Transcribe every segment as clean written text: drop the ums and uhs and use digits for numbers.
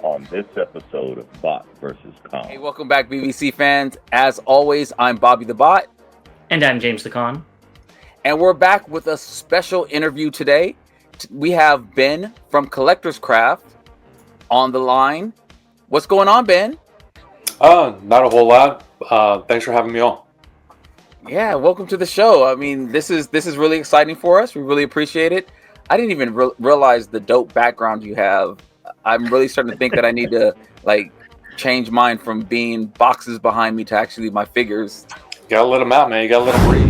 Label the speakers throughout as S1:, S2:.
S1: on this episode of Bot versus Con.
S2: Hey, welcome back, BBC fans. As always, I'm Bobby the Bot.
S3: And I'm James the Con.
S2: And we're back with a special interview today. We have Ben from Collector's Craft on the line. What's going on, Ben?
S4: Not a whole lot. Thanks for having me on.
S2: Yeah, welcome to the show. I mean, this is really exciting for us. We really appreciate it. I didn't even realize the dope background you have. I'm really starting to think that I need to change mine from being boxes behind me to actually my figures.
S4: You gotta let them out, man. You gotta let them breathe.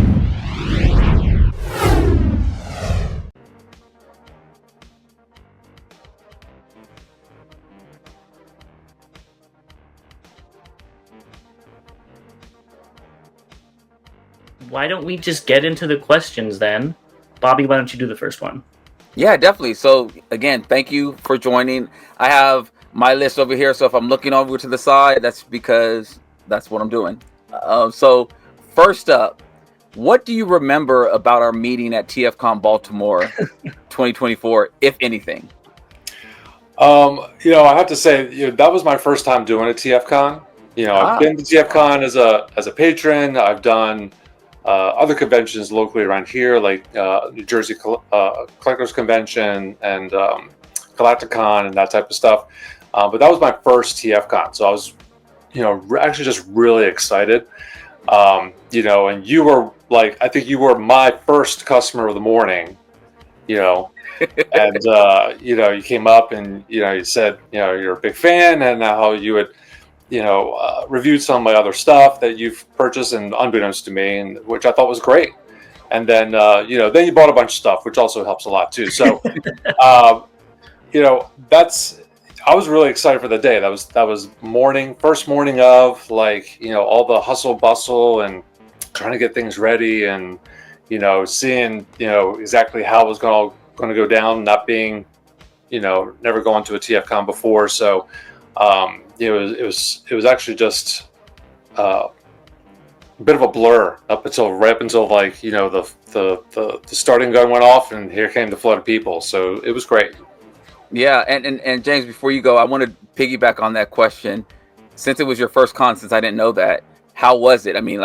S3: Why don't we just get into the questions then? Bobby, why don't you do the first one?
S2: Yeah, definitely. So again, thank you for joining. I have my list over here. So if I'm looking over to the side, that's because that's what I'm doing. So first up, what do you remember about our meeting at TFcon Baltimore 2024, if anything?
S4: I have to say, that was my first time doing a TFcon. I've been to TFcon as a patron. I've done other conventions locally around here, like New Jersey Collectors Convention and Galacticon and that type of stuff. But that was my first TFcon, so I was, actually just really excited. And you were I think you were my first customer of the morning, and you came up and you said you're a big fan and how you had reviewed some of my other stuff that you've purchased, and unbeknownst to me, and which I thought was great. And then then you bought a bunch of stuff, which also helps a lot too. So I was really excited for the day. That was first morning of all the hustle bustle and trying to get things ready, and seeing exactly how it was going to go down, not being never gone to a TFcon before. So it was actually just a bit of a blur up until the starting gun went off, and here came the flood of people. So it was great.
S2: Yeah, and James, before you go, I want to piggyback on that question. Since it was your first con, since I didn't know that, how was it? I mean,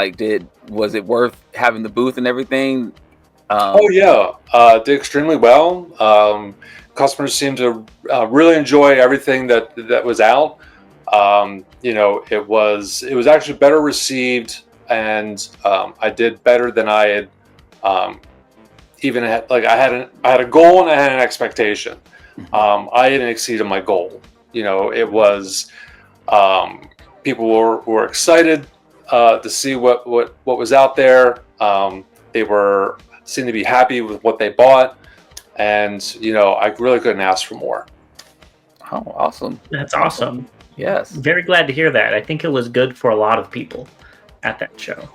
S2: was it worth having the booth and everything?
S4: Did extremely well. Customers seemed to really enjoy everything that was out. It was actually better received, and I did better than I had even had. I had a goal and I had an expectation. I hadn't exceeded my goal. It was people were excited to see what was out there. They seemed to be happy with what they bought, and I really couldn't ask for more.
S2: Oh, awesome!
S3: That's awesome.
S2: Yes,
S3: very glad to hear that. I think it was good for a lot of people at that show.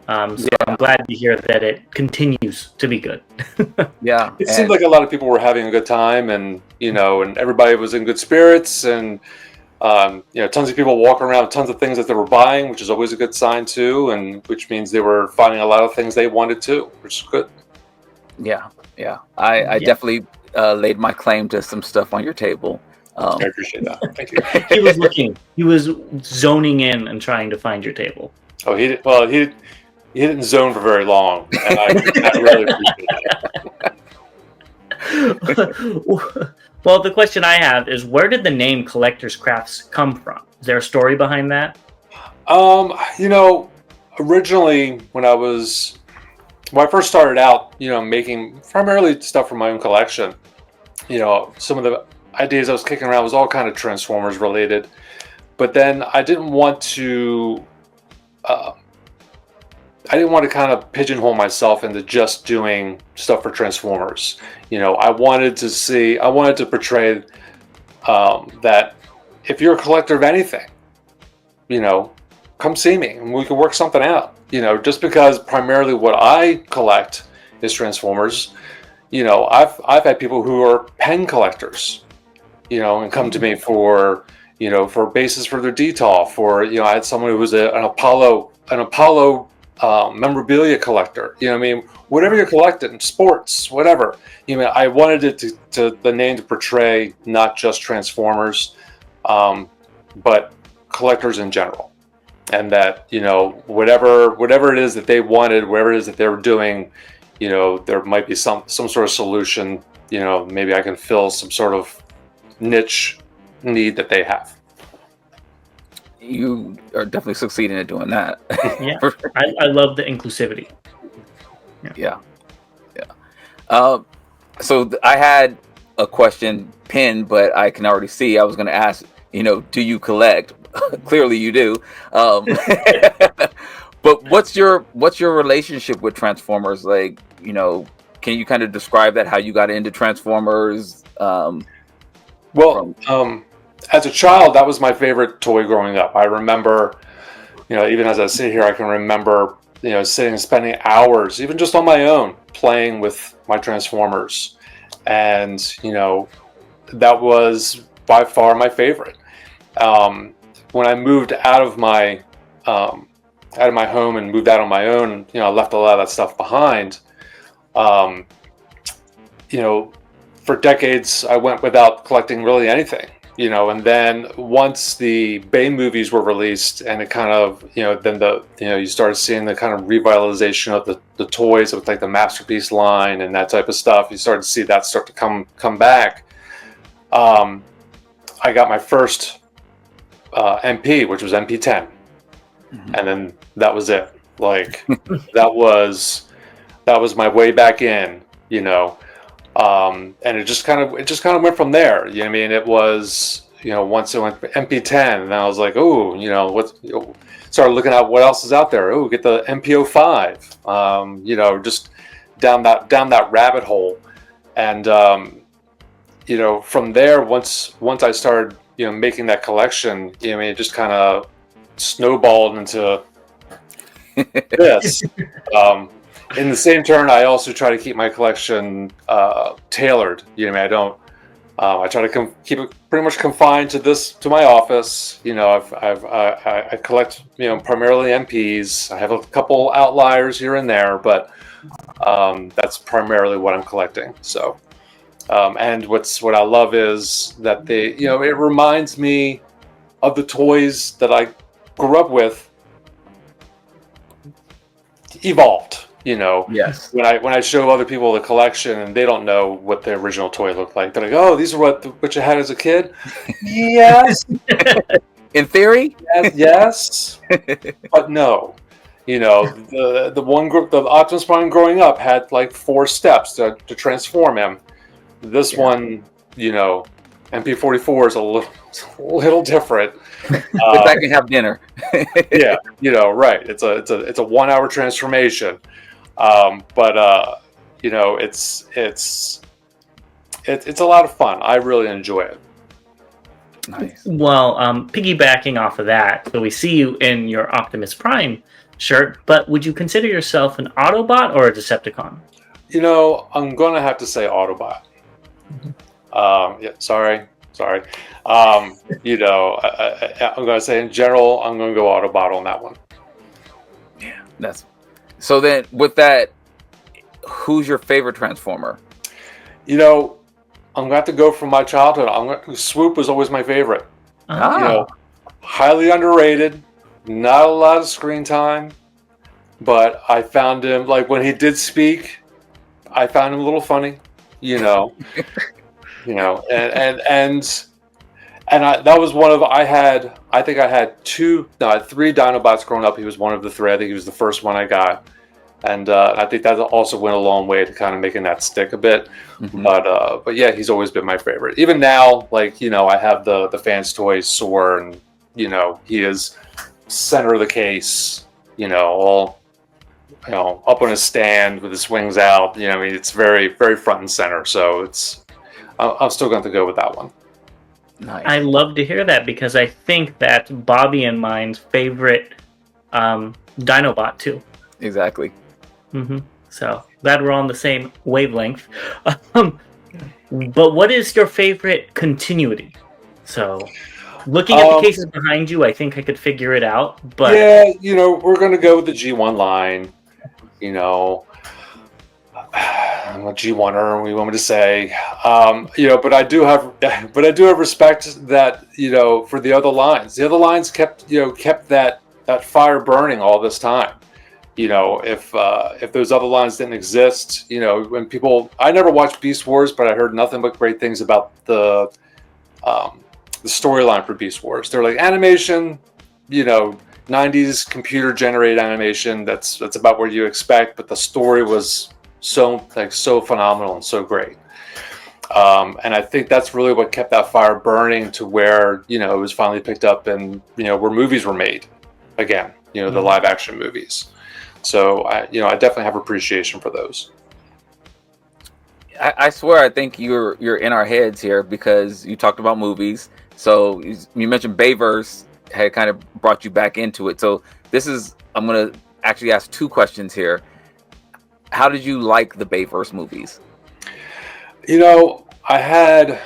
S3: I'm glad to hear that it continues to be good.
S2: Yeah,
S4: it seemed like a lot of people were having a good time, and and everybody was in good spirits, and tons of people walking around with tons of things that they were buying, which is always a good sign too, and which means they were finding a lot of things they wanted too, which is good.
S2: Yeah. I definitely laid my claim to some stuff on your table.
S4: I appreciate that. Thank you.
S3: He was looking. He was zoning in and trying to find your table.
S4: Oh, he didn't zone for very long, and I really appreciate
S3: that. Well, the question I have is, where did the name Collector's Crafts come from? Is there a story behind that?
S4: Originally when I first started out, making primarily stuff for my own collection, some of the ideas I was kicking around was all kind of Transformers related, but then I didn't want to kind of pigeonhole myself into just doing stuff for Transformers. I wanted to portray that if you're a collector of anything, come see me and we can work something out. Just because primarily what I collect is Transformers, I've had people who are pen collectors, and come to me for bases for their DTOF, I had someone who was an Apollo memorabilia collector. Whatever you're collecting, sports, whatever. I wanted it to the name to portray not just Transformers, but collectors in general. And that, whatever it is that they wanted, whatever it is that they were doing, there might be some sort of solution, maybe I can fill some sort of niche need that they have.
S2: You are definitely succeeding at doing that.
S3: Yeah, I love the inclusivity.
S2: Yeah. So I had a question pinned, but I can already see I was going to ask, do you collect? Clearly you do. But what's your relationship with Transformers? Like, can you kind of describe that, how you got into Transformers?
S4: As a child, that was my favorite toy growing up. I remember, even as I sit here, I can remember, sitting and spending hours, even just on my own, playing with my Transformers. And, that was by far my favorite. When I moved out of my home and moved out on my own, I left a lot of that stuff behind. For decades, I went without collecting really anything. And then once the Bay movies were released, and it kind of, then you started seeing the kind of revitalization of the toys with like the Masterpiece line and that type of stuff. You started to see that start to come back. I got my first MP, which was MP10, and then that was it. Like that was my way back in, and it just kind of went from there. You know what I mean? It was, once it went MP10, and I was like, started looking at what else is out there. Oh, get the MP05. Just down that rabbit hole, and from there, once I started, making that collection, it just kind of snowballed into this. In the same turn, I also try to keep my collection tailored. I don't. I try to keep it pretty much confined to my office. I collect primarily MPs. I have a couple outliers here and there, but that's primarily what I'm collecting. So, and what I love is that it reminds me of the toys that I grew up with evolved.
S2: Yes.
S4: When I show other people the collection and they don't know what the original toy looked like, they're like, "Oh, these are what you had as a kid." Yes.
S2: In theory.
S4: Yes. But no. The one group, the Optimus Prime growing up had like 4 steps to transform him. This one, MP44 is a little different.
S2: But I can have dinner.
S4: Yeah, right. It's a 1-hour transformation. But it's a lot of fun. I really enjoy it.
S2: Nice.
S3: Well, piggybacking off of that, so we see you in your Optimus Prime shirt, but would you consider yourself an Autobot or a Decepticon?
S4: I'm gonna have to say Autobot. Sorry. I'm gonna say in general, I'm gonna go Autobot on that one.
S2: Yeah, so then with that, who's your favorite Transformer?
S4: I'm gonna have to go from my childhood. Swoop was always my favorite. Highly underrated, not a lot of screen time, but I found him, like when he did speak, I found him a little funny, and that was one of, I had 3 Dinobots growing up. He was one of the 3. I think he was the first one I got. And I think that also went a long way to kind of making that stick a bit. Mm-hmm. But yeah, he's always been my favorite. Even now, I have the Fans Toys Soar, and he is center of the case. All up on his stand with his wings out. It's very, very front and center. So I'm still going to go with that one.
S3: Nice. I love to hear that, because I think that's Bobby and mine's favorite Dinobot too.
S2: Exactly.
S3: Mm-hmm. So glad we're on the same wavelength. But what is your favorite continuity? So looking at the cases behind you, I think I could figure it out. But
S4: yeah, we're going to go with the G1 line. I'm a G1er, we want me to say, but I do have respect that, for the other lines. The other lines kept that fire burning all this time. If those other lines didn't exist, when I never watched Beast Wars, but I heard nothing but great things about the storyline for Beast Wars. They're like animation, 90s computer generated animation. That's about what you expect, but the story was so phenomenal and so great. And I think that's really what kept that fire burning to where, it was finally picked up and, where movies were made again, the live action movies. So I definitely have appreciation for those.
S2: I swear, I think you're in our heads here because you talked about movies. So you mentioned Bayverse had kind of brought you back into it. So I'm going to actually ask two questions here. How did you like the Bayverse movies?
S4: I had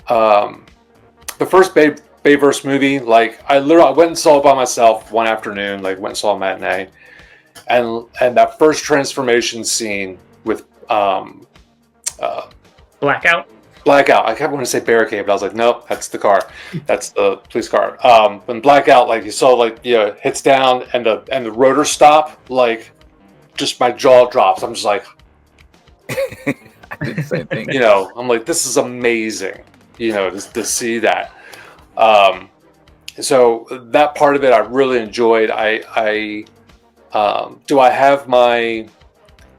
S4: the first Bayverse movie. Like I went and saw it by myself one afternoon. Like went and saw a matinee, and that first transformation scene with
S3: Blackout.
S4: I kept wanting to say barricade, but I was like, nope, that's the car. That's the police car. When Blackout, like you saw, hits down and the rotor stop, like just my jaw drops. I'm just like,
S2: I did the same thing.
S4: I'm like, this is amazing. To see that. So that part of it I really enjoyed. Do I have my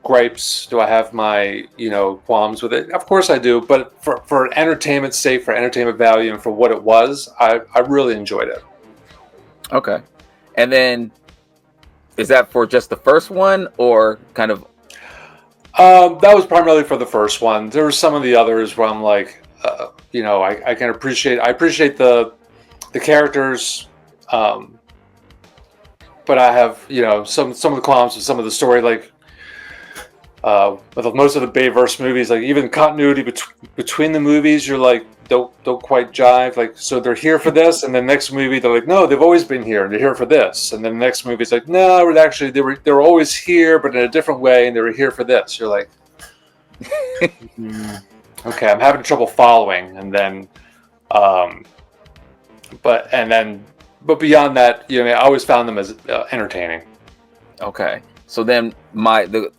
S4: gripes? Do I have my qualms with it? Of course I do, but for entertainment's sake, for entertainment value, and for what it was, I really enjoyed it.
S2: Okay. And then is that for just the first one or kind of?
S4: That was primarily for the first one. There were some of the others where I'm like, I can appreciate the characters, but I have some of the qualms with some of the story, like with most of the Bayverse movies, like even continuity between the movies, you're like don't quite jive. Like, so they're here for this, and the next movie they're like, no, they've always been here, and they're here for this, and then the next movie is like, no, actually they were always here, but in a different way, and they were here for this. You're like, okay, I'm having trouble following, and then, but beyond that, I always found them as entertaining.
S2: Okay, so then the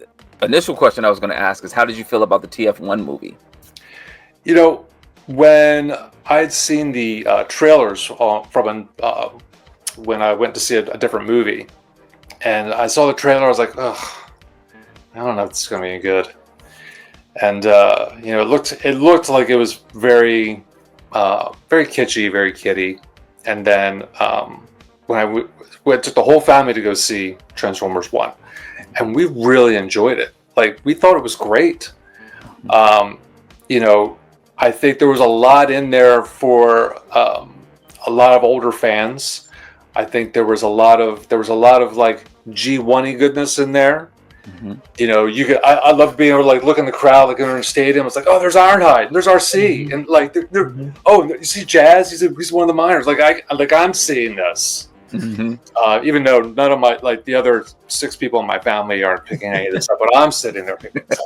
S2: initial question I was going to ask is, how did you feel about the TF1 movie?
S4: When I had seen the trailers from when I went to see a different movie, and I saw the trailer, I was like, ugh, I don't know if this is going to be any good. And it looked like it was very kitschy, very kiddie. And then when we took the whole family to go see Transformers 1, and we really enjoyed it. Like, we thought it was great. I think there was a lot in there for a lot of older fans. I think there was a lot of like G1-y goodness in there. Mm-hmm. I love being able to like look in the crowd, like in a stadium. It's like, oh, there's Ironhide, and there's RC, mm-hmm. and like, oh, you see Jazz? He's one of the miners. I'm seeing this. Mm-hmm. Even though none of my the other 6 people in my family aren't picking any of this up, but I'm sitting there picking this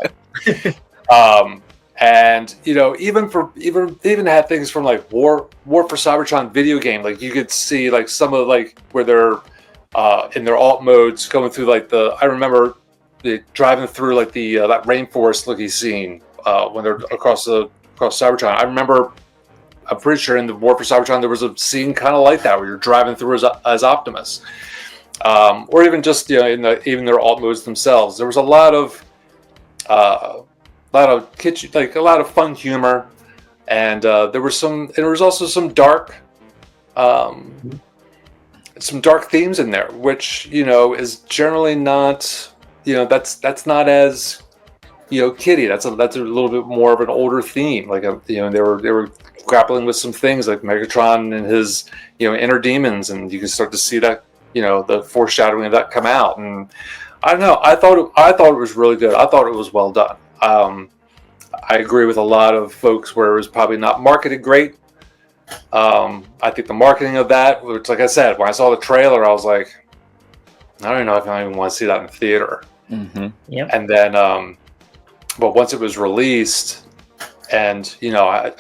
S4: up. And even had things from like War for Cybertron video game, like you could see like some of where they're in their alt modes going through I remember driving through that rainforest looking scene when they're across Cybertron. I'm pretty sure in the War for Cybertron there was a scene kind of like that where you're driving through as Optimus, or even just in even their alt modes themselves. There was a lot of kitsch, a lot of fun humor, and there was also some dark themes in there, which is generally not that's not as kiddie. That's a little bit more of an older theme. They were grappling with some things like Megatron and his inner demons, and you can start to see that the foreshadowing of that come out. And I don't know. I thought it was really good. I thought it was well done. I agree with a lot of folks where it was probably not marketed great. I think the marketing of that, which, like I said, when I saw the trailer, I was like, I don't know if I even want to see that in the theater.
S3: Mm-hmm. Yep.
S4: And then, but once it was released, and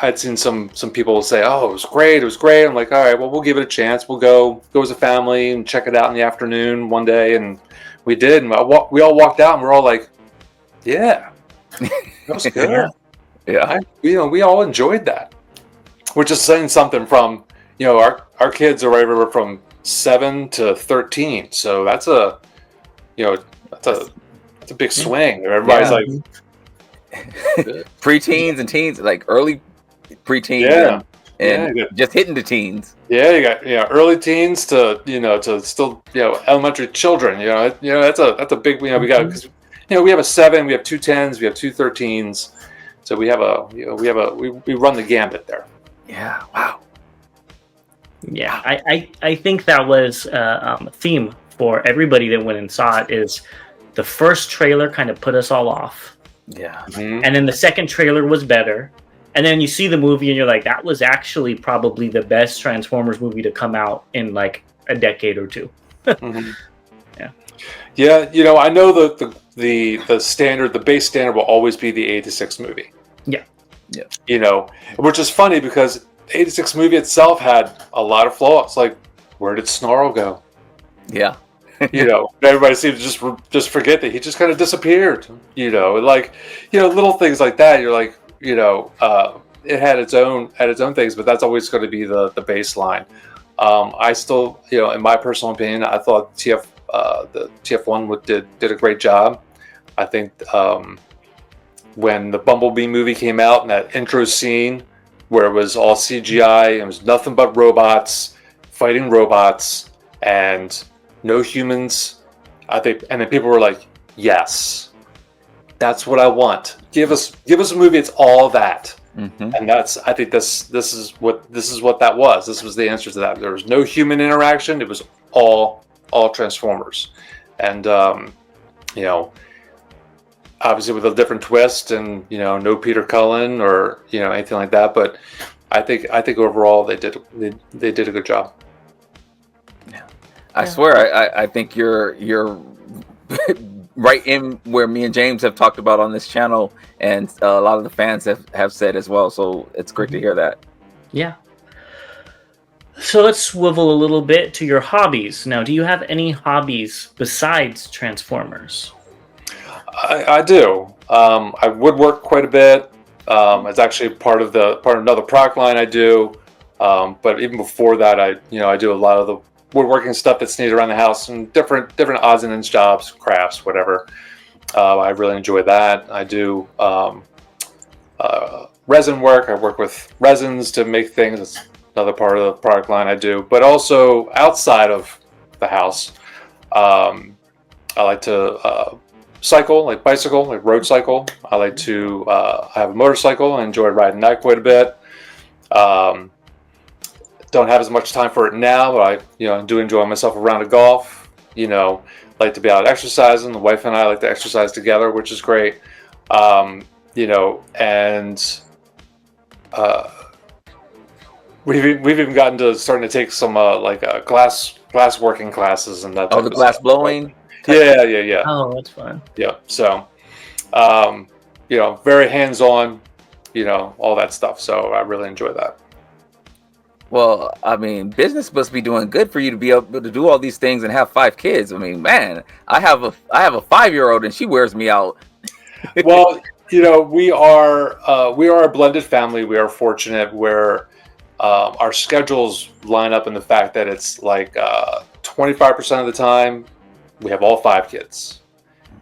S4: I'd seen some people say, "Oh, it was great, it was great." I'm like, "All right, well, we'll give it a chance. We'll go as a family and check it out in the afternoon one day." And we did, and we all walked out, and we're all like, "Yeah, that was good."
S2: Yeah.
S4: We all enjoyed that, which is saying something from our kids are right from 7 to 13, so that's a big swing. Everybody's like
S2: preteens and teens, like early preteens, and just hitting the teens.
S4: Yeah, you got early teens to to still elementary children. That's a big we got because we have a 7, we have 2 10s, we have 2 13s, so we run the gambit there.
S2: Yeah. Wow.
S3: Yeah, I think that was a theme for everybody that went and saw it. Is the first trailer kind of put us all off.
S2: Yeah.
S4: Mm-hmm.
S3: And then the second trailer was better. And then you see the movie and you're like, that was actually probably the best Transformers movie to come out in like a decade or two.
S4: Mm-hmm. Yeah, I know the standard, the base standard will always be the 86 movie.
S3: Yeah.
S4: Which is funny because the 86 movie itself had a lot of flaws. Like, where did Snarl go?
S2: Yeah.
S4: Everybody seems to just forget that he just kind of disappeared. Little things like that. You're like, it had its own things, but that's always going to be the baseline. I still, in my personal opinion, I thought the TF1 did a great job. I think when the Bumblebee movie came out and that intro scene where it was all CGI and it was nothing but robots fighting robots and no humans, I think, and then people were like, "Yes, that's what I want. Give us a movie. It's all that."
S2: Mm-hmm.
S4: And I think this is what that was. This was the answer to that. There was no human interaction. It was all Transformers, and obviously with a different twist, and no Peter Cullen or anything like that. But I think overall they did a good job.
S2: I swear, I think you're right in where me and James have talked about on this channel, and a lot of the fans have said as well. So it's great to hear that.
S3: Yeah. So let's swivel a little bit to your hobbies. Now, do you have any hobbies besides Transformers?
S4: I do. I woodwork quite a bit. It's actually part of another product line I do. But even before that, I do a lot of the woodworking stuff that's needed around the house and different odds and ends jobs, crafts, whatever. I really enjoy that. I do resin work. I work with resins to make things. It's another part of the product line I do. But also outside of the house, I like to cycle, like bicycle, like road cycle. I like to have a motorcycle. I enjoy riding that quite a bit. Don't have as much time for it now, but I do enjoy myself a round of golf. Like to be out exercising. The wife and I like to exercise together, which is great. And we've even gotten to starting to take some glass working classes and that.
S2: Oh, the glass blowing.
S4: Yeah.
S3: Oh, that's fun.
S4: Yeah. So, very hands-on. All that stuff. So I really enjoy that.
S2: Well, I mean, business must be doing good for you to be able to do all these things and have 5 kids. I mean, man, I have a 5-year-old and she wears me out.
S4: Well, we are a blended family. We are fortunate where our schedules line up in the fact that it's like 25% of the time we have all 5 kids,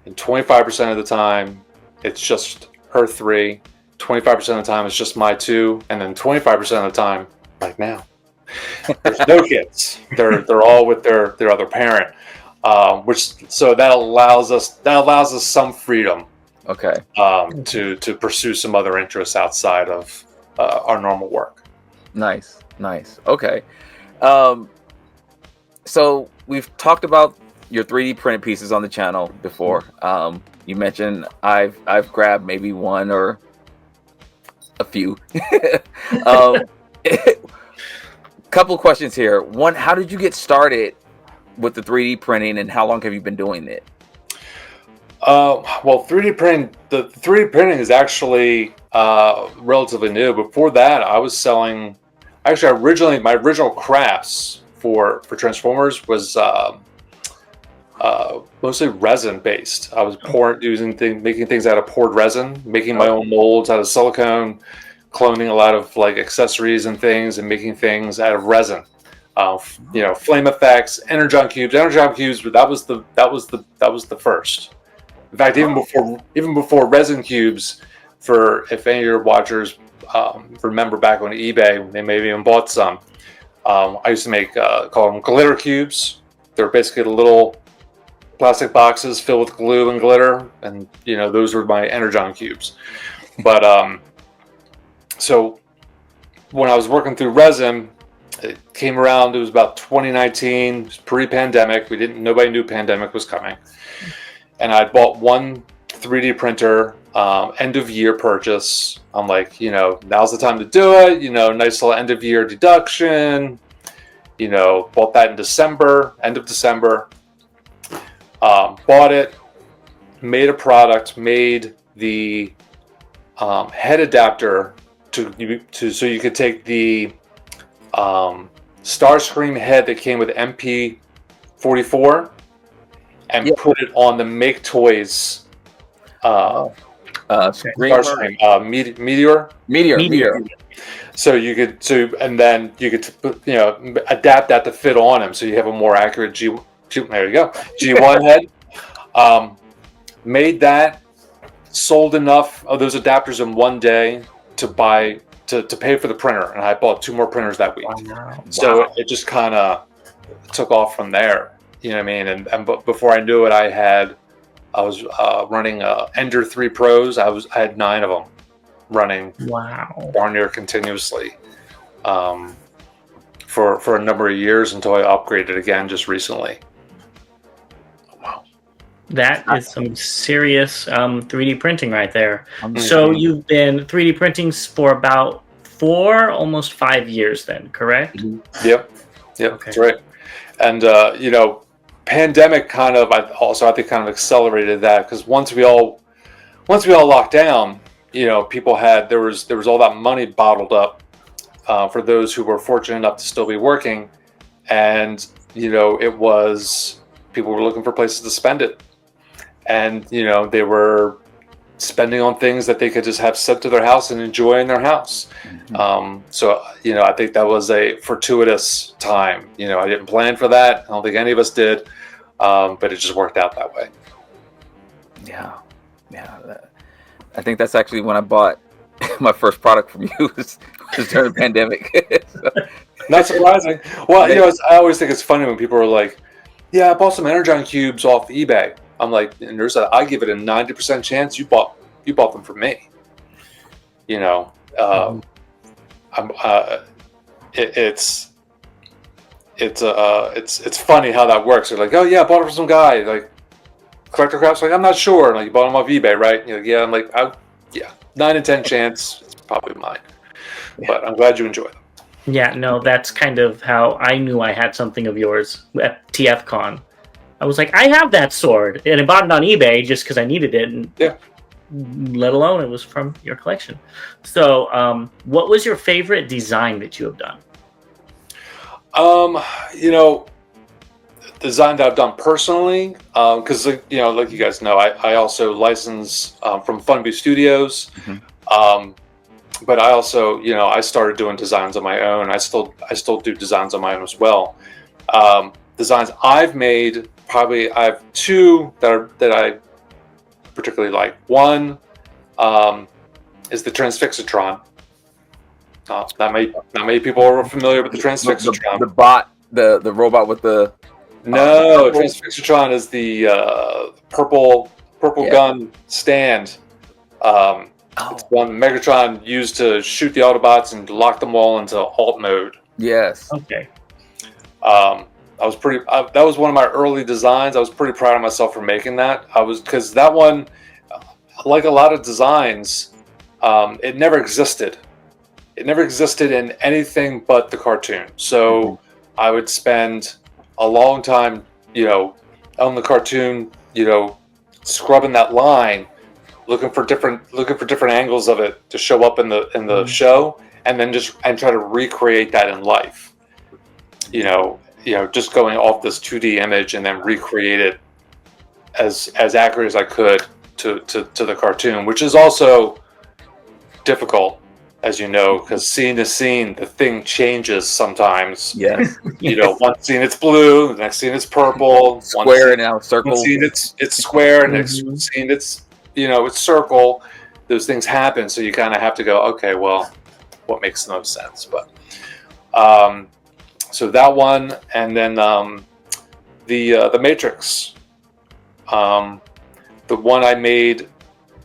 S4: and 25% of the time it's just her 3. 25% of the time it's just my 2, and then 25% of the time, like now, there's no kids. They're all with their other parent, so that allows us some freedom.
S2: Okay.
S4: To pursue some other interests outside of our normal work.
S2: Nice. Okay. So we've talked about your 3D printed pieces on the channel before. You mentioned I've grabbed maybe one or a few. Couple of questions here. One, how did you get started with the 3D printing, and how long have you been doing it?
S4: Well, 3D printing. The 3D printing is actually relatively new. Before that, I was selling. Actually, originally my original crafts for Transformers was mostly resin based. I was making things out of poured resin, making my own molds out of silicone, cloning a lot of like accessories and things, and making things out of resin. Flame effects, energon cubes. Energon cubes. That was the first. In fact, even before resin cubes, for if any of your watchers remember back on eBay, they maybe even bought some. I used to make call them glitter cubes. They're basically little plastic boxes filled with glue and glitter, and those were my energon cubes. But so when I was working through resin, it came around. It was about 2019, it was pre-pandemic. Nobody knew pandemic was coming. And I bought one 3D printer, end of year purchase. I'm like, now's the time to do it. Nice little end of year deduction. Bought that in December, end of December. Bought it, made a product, made the head adapter so you could take the Starscream head that came with MP44. And put it on the Make Toys Meteor. So you could adapt that to fit on him, so you have a more accurate G1 head. Made that, sold enough of those adapters in one day to pay for the printer, and I bought 2 more printers that week. Wow. So it just kind of took off from there. You know what I mean? And before I knew it, I was running Ender 3 Pros. I had 9 of them running.
S3: Wow.
S4: Darn near continuously for a number of years until I upgraded again just recently. Wow.
S3: That is some serious 3D printing right there. So you've been 3D printing for about 4, almost 5 years then, correct?
S4: Yep, okay. That's right. And pandemic kind of I think kind of accelerated that, because once we all locked down, people there was all that money bottled up for those who were fortunate enough to still be working, and it was, people were looking for places to spend it, and they were spending on things that they could just have sent to their house and enjoy in their house. So I think that was a fortuitous time. I didn't plan for that. I don't think any of us did, but it just worked out that way.
S2: Yeah. I think that's actually when I bought my first product from you was during the pandemic. So.
S4: Not surprising. Well, I always think it's funny when people are like, "Yeah, I bought some Energon cubes off eBay." I'm like, and there's I give it a 90% chance you bought them from me. It's funny how that works. They're like, "Oh yeah, I bought it from some guy." Like Collector Craft's like, "I'm not sure." Like, you bought them off eBay, right? Yeah. I'm like, 9 in 10 chance it's probably mine. Yeah. But I'm glad you enjoy them.
S3: Yeah, no, that's kind of how I knew I had something of yours at TFcon. I was like, I have that sword, and I bought it on eBay just because I needed it. And let alone it was from your collection. So, what was your favorite design that you have done?
S4: Design that I've done personally, because like you guys know, I also license from Funview Studios. But I also, I started doing designs on my own. I still do designs on my own as well. Designs I've made, probably I have 2 that I particularly like. One is the Transfixatron. Not many people are familiar with the Transfixatron.
S2: The bot, the robot with the.
S4: No, Transfixatron is the purple gun stand. It's one Megatron used to shoot the Autobots and lock them all into alt mode.
S2: Yes.
S3: Okay.
S4: That was one of my early designs. I was pretty proud of myself for making that. Because that one, like a lot of designs, it never existed. It never existed in anything but the cartoon. So I would spend a long time, on the cartoon, scrubbing that line, looking for different angles of it to show up in the show, and then try to recreate that in life. Just going off this 2D image and then recreate it as accurate as I could to the cartoon, which is also difficult, as you know, because scene to scene the thing changes sometimes.
S2: Yes.
S4: One scene it's blue, the next scene it's purple,
S2: square and now circle.
S4: One scene it's square, next scene it's it's circle. Those things happen, so you kind of have to go, okay, well, what makes the most sense? But so that one, and then the Matrix, the one I made.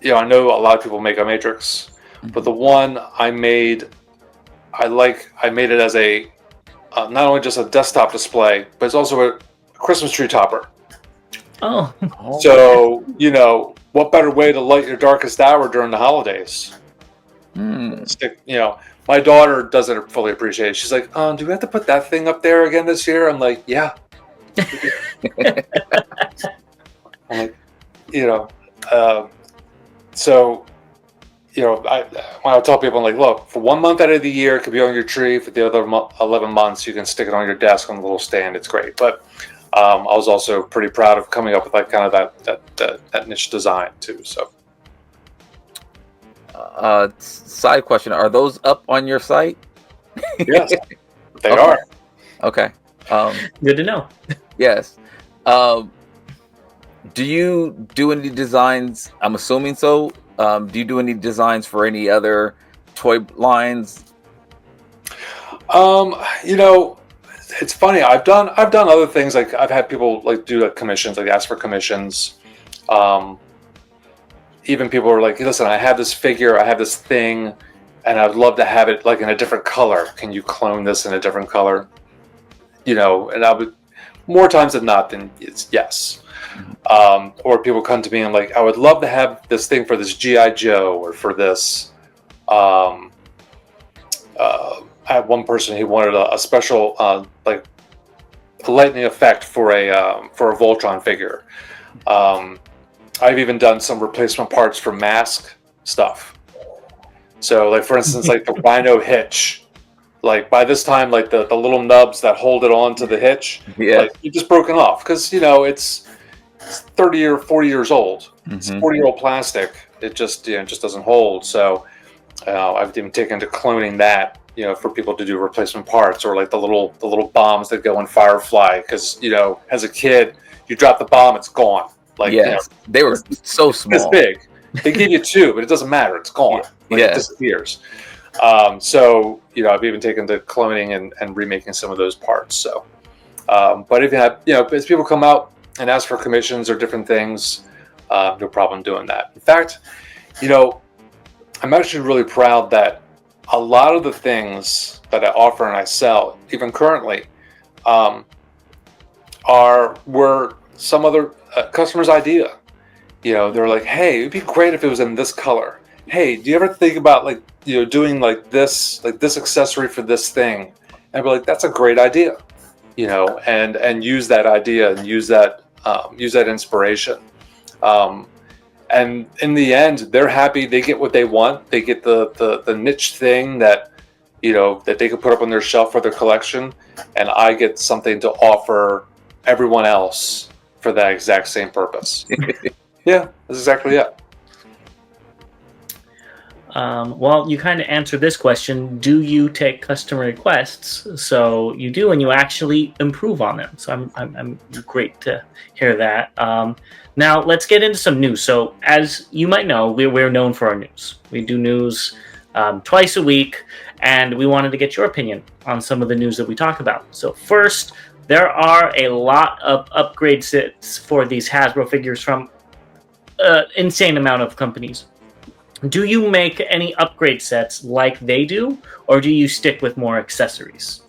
S4: I know a lot of people make a Matrix, but the one I made, I made it as a not only just a desktop display, but it's also a Christmas tree topper.
S3: Oh.
S4: So what better way to light your darkest hour during the holidays? My daughter doesn't fully appreciate it. She's like, do we have to put that thing up there again this year? I'm like, yeah. I'm like, so, when I tell people, I'm like, look, for 1 month out of the year, it could be on your tree. For the other 11 months, you can stick it on your desk on a little stand. It's great. But I was also pretty proud of coming up with that niche design too. So,
S2: side question: are those up on your site?
S4: Yes, they are.
S2: Okay.
S3: Good to know.
S2: Yes. Do you do any designs? I'm assuming so. Do you do any designs for any other toy lines?
S4: It's funny. I've done other things. Like I've had people do commissions, ask for commissions. Even people are like, listen, I have this figure, I have this thing, and I'd love to have it in a different color. Can you clone this in a different color? And I would, more times than not, then it's yes. Or people come to me and I would love to have this thing for this G.I. Joe or for this. I had one person who wanted a special a lightning effect for a Voltron figure. I've even done some replacement parts for mask stuff. So, for instance, the Rhino hitch. By this time, the little nubs that hold it on to the hitch, it's just broken off because it's 30 or 40 years old. It's 40-year-old plastic. It just just doesn't hold. So I've even taken to cloning that, for people to do replacement parts, or the little bombs that go in Firefly, because as a kid you drop the bomb, it's gone.
S2: They were so small.
S4: It's big. They give you two, but it doesn't matter. It's gone. It disappears. So I've even taken to cloning and remaking some of those parts. So, but if as people come out and ask for commissions or different things, no problem doing that. In fact, I'm actually really proud that a lot of the things that I offer and I sell, even currently, were some other customer's idea. They're like, hey, it'd be great if it was in this color. Hey, do you ever think about doing this accessory for this thing? And I'd be like, that's a great idea. And use that idea and use that inspiration. And in the end, they're happy. They get what they want. They get the niche thing that that they could put up on their shelf for their collection, and I get something to offer everyone else for that exact same purpose. Yeah, that's exactly it.
S3: Well, you kind of answered this question. Do you take customer requests? So you do, and you actually improve on them. So I'm great to hear that. Now let's get into some news. So as you might know, we're known for our news. We do news twice a week, and we wanted to get your opinion on some of the news that we talk about. So first, there are a lot of upgrade sets for these Hasbro figures from insane amount of companies. Do you make any upgrade sets like they do, or do you stick with more accessories?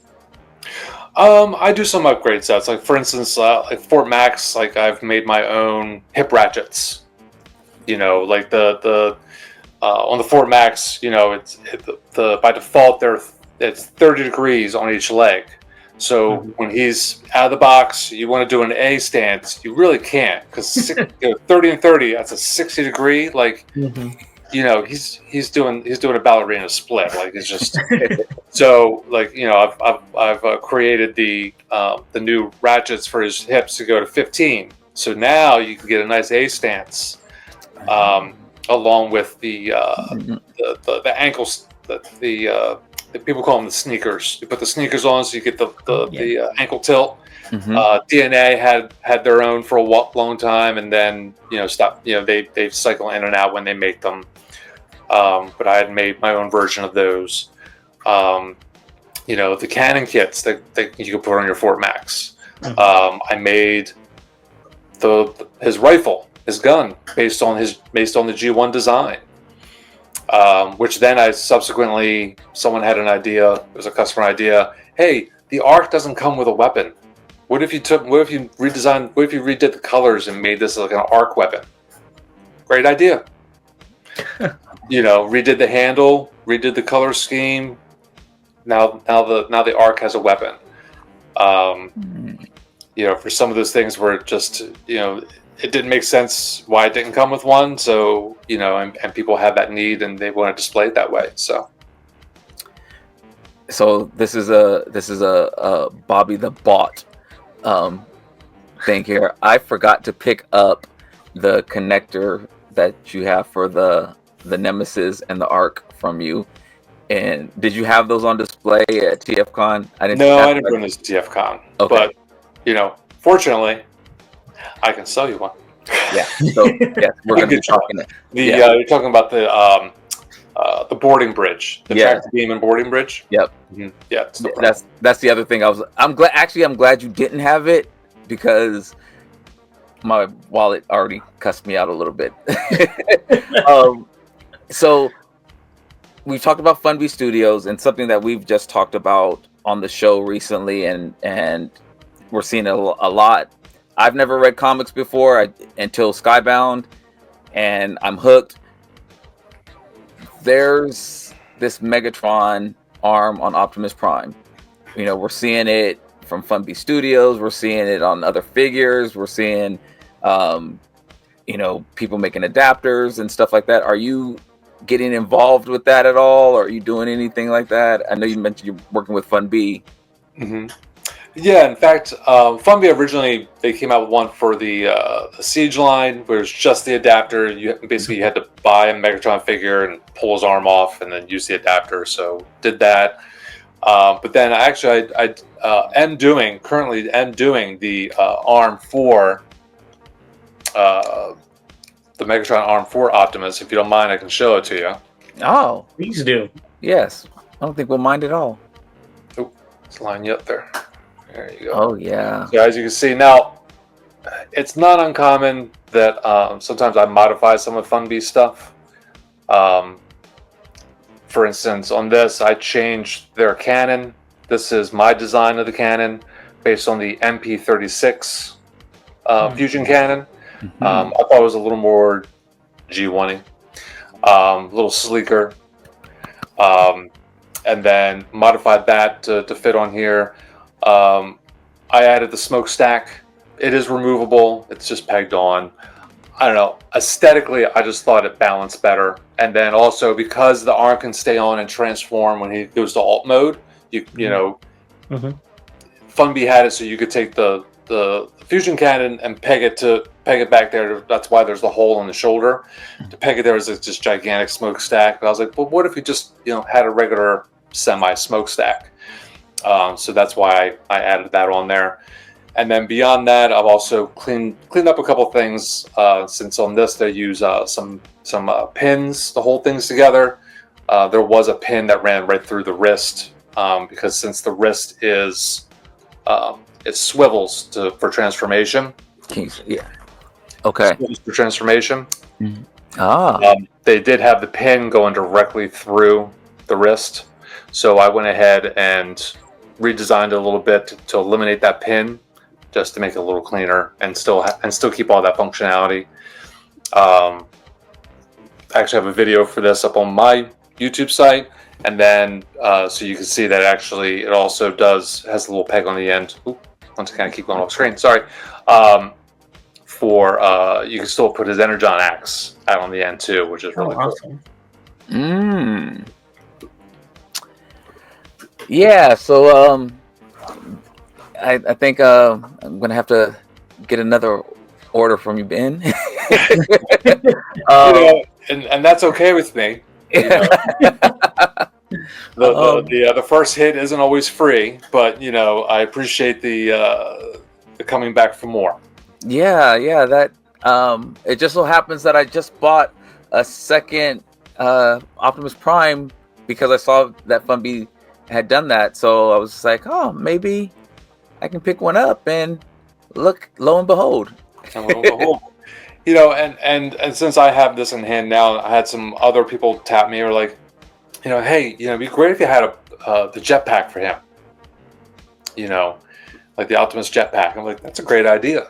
S4: I do some upgrade sets. For instance, Fort Max, I've made my own hip ratchets. The on the Fort Max, it's by default it's 30 degrees on each leg. So when he's out of the box, you want to do an A stance, you really can't, because 30 and 30, that's a 60-degree. Like, he's doing a ballerina split. Like, it's just so, like, I've created the new ratchets for his hips to go to 15. So now you can get a nice A stance, along with the ankles, the people call them the sneakers. You put the sneakers on, so you get the ankle tilt. DNA had their own for a long time, and then stopped. They cycle in and out when they make them. But I had made my own version of those. The Canon kits that you could put on your Fort Max. I made his rifle, his gun, based on the G1 design. Which then someone had an idea. It was a customer idea. Hey, the Ark doesn't come with a weapon. What if you redid the colors and made this like an Ark weapon? Great idea. Redid the handle, redid the color scheme. Now the Ark has a weapon. For some of those things where it just it didn't make sense why it didn't come with one. So and people have that need and they want to display it that way. So
S2: this is a Bobby the Bot thing here. I forgot to pick up the connector that you have for the Nemesis and the Ark from you. And did you have those on display at TFcon?
S4: I didn't bring those to TFcon.
S2: Okay.
S4: But fortunately, I can sell you one.
S2: Yeah. So yeah, we're going to be talking.
S4: You're talking about the boarding bridge, the track beam and boarding bridge.
S2: Yep.
S4: Mm-hmm. Yeah.
S2: That's the other thing. I'm glad you didn't have it, because my wallet already cussed me out a little bit. So we've talked about Funby Studios, and something that we've just talked about on the show recently, and we're seeing a lot. I've never read comics before until Skybound, and I'm hooked. There's this Megatron arm on Optimus Prime. We're seeing it from Funby Studios. We're seeing it on other figures. We're seeing, people making adapters and stuff like that. Are you getting involved with that at all? Or are you doing anything like that? I know you mentioned you're working with Funby.
S4: Mm-hmm. Yeah, in fact, Funby originally, they came out with one for the Siege line, where it's just the adapter. You had to buy a Megatron figure and pull his arm off, and then use the adapter. So did that. But then I am doing the arm for the Megatron arm for Optimus. If you don't mind, I can show it to you.
S2: Oh,
S3: please do.
S2: Yes, I don't think we'll mind at all.
S4: Oh, let's line you up there. There you go.
S2: Oh, yeah.
S4: So as you can see, now, it's not uncommon that sometimes I modify some of Funby's stuff. For instance, on this, I changed their cannon. This is my design of the cannon based on the MP36 fusion cannon. I thought it was a little more G1-y, a little sleeker. And then modified that to fit on here. I added the smokestack. It is removable. It's just pegged on. I don't know. Aesthetically, I just thought it balanced better. And then also, because the arm can stay on and transform when he goes to alt mode, Funby had it so you could take the fusion cannon and peg it back there. That's why there's the hole in the shoulder. To peg it there is this gigantic smokestack. But I was like, well, what if you just had a regular semi smokestack? So that's why I added that on there. And then beyond that, I've also cleaned up a couple things. Since on this they use some pins to hold things together. There was a pin that ran right through the wrist, because since the wrist is it swivels for transformation.
S2: Yeah. Okay.
S4: Swivels for transformation.
S2: Mm-hmm.
S4: They did have the pin going directly through the wrist, so I went ahead and redesigned it a little bit to eliminate that pin, just to make it a little cleaner and still keep all that functionality. I actually have a video for this up on my YouTube site, and then so you can see that actually it also has a little peg on the end. Oop, once I kind of keep going off screen, sorry. For you can still put his Energon axe out on the end too, which is really
S3: awesome.
S2: Cool. Yeah, so I think I'm gonna have to get another order from you, Ben.
S4: And that's okay with me. The first hit isn't always free, but I appreciate the coming back for more.
S2: Yeah, that it just so happens that I just bought a second Optimus Prime because I saw that Funby had done that, so I was just like, oh, maybe I can pick one up, and look, lo and behold.
S4: And since I have this in hand now, I had some other people tap me or like, hey, it'd be great if you had the jetpack for him. Like the Optimus jetpack. I'm like, that's a great idea.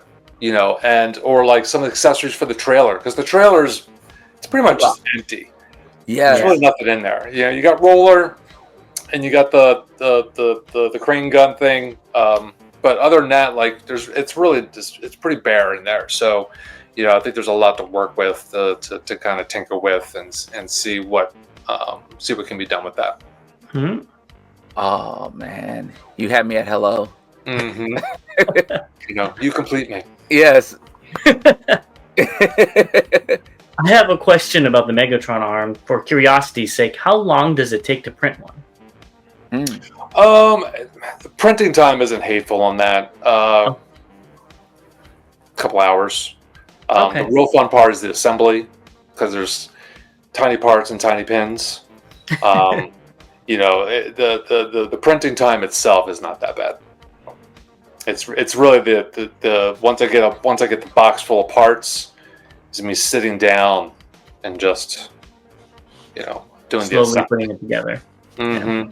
S4: Or like some accessories for the trailer, because the trailer's it's pretty much just empty.
S2: Yeah,
S4: there's really nothing in there. You got roller, and you got the crane gun thing. But other than that, like it's pretty bare in there. So, I think there's a lot to work with to kind of tinker with and see what can be done with that.
S3: Mm-hmm.
S2: Oh man, you had me at hello.
S4: Mm-hmm. You complete me.
S2: Yes.
S3: I have a question about the Megatron arm. For curiosity's sake, how long does it take to print one?
S4: The printing time isn't hateful on that. Couple hours. The real fun part is the assembly, because there's tiny parts and tiny pins. The printing time itself is not that bad. It's really the once I get the box full of parts, is me sitting down and just doing
S3: slowly putting it together.
S4: Mm-hmm.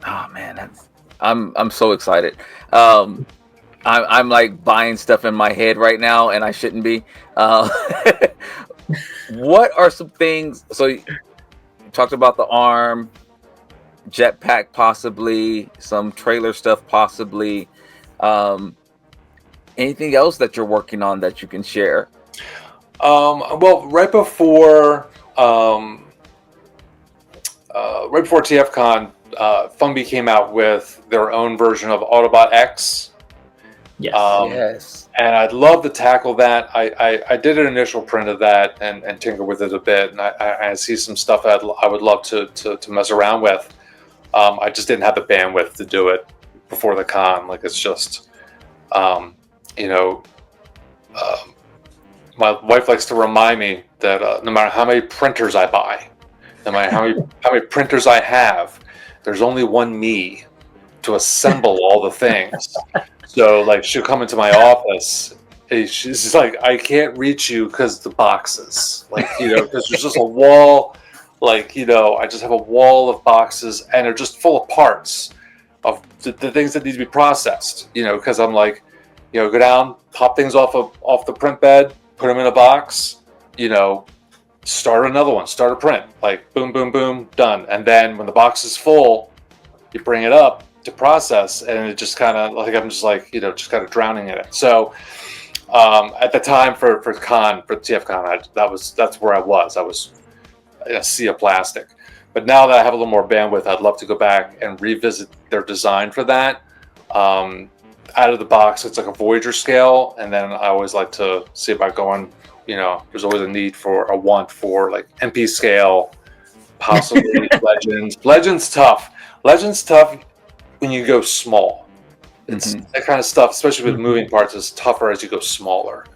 S2: Oh man, I'm so excited. I'm like buying stuff in my head right now, and I shouldn't be. What are some things? So you talked about the arm, jetpack, possibly some trailer stuff, possibly. Anything else that you're working on that you can share?
S4: Well, right before TFcon, Funby came out with their own version of Autobot X.
S3: Yes.
S2: Yes.
S4: And I'd love to tackle that. I did an initial print of that and tinker with it a bit, and I see some stuff I would love to mess around with. I just didn't have the bandwidth to do it before the con. Like, it's just, my wife likes to remind me that no matter how many printers I buy, no matter how many printers I have, there's only one me to assemble all the things. So, like, she'll come into my office. She's like, I can't reach you because the boxes, like, because there's just a wall. Like, I just have a wall of boxes, and they're just full of parts of the things that need to be processed. Because I'm like, go down, pop things off the print bed, put them in a box. Start another one, start a print. Like, boom, boom, boom, done. And then when the box is full, you bring it up to process, and it just kind of like I'm just like just kind of drowning in it. So at the time for TFcon, that's where I was. I was in a sea of plastic. But now that I have a little more bandwidth, I'd love to go back and revisit their design for that. Out of the box, it's like a Voyager scale, and then I always like to see about going. There's always a want for like MP scale, possibly Legends. Legends tough when you go small. It's that kind of stuff, especially with moving parts, is tougher as you go smaller.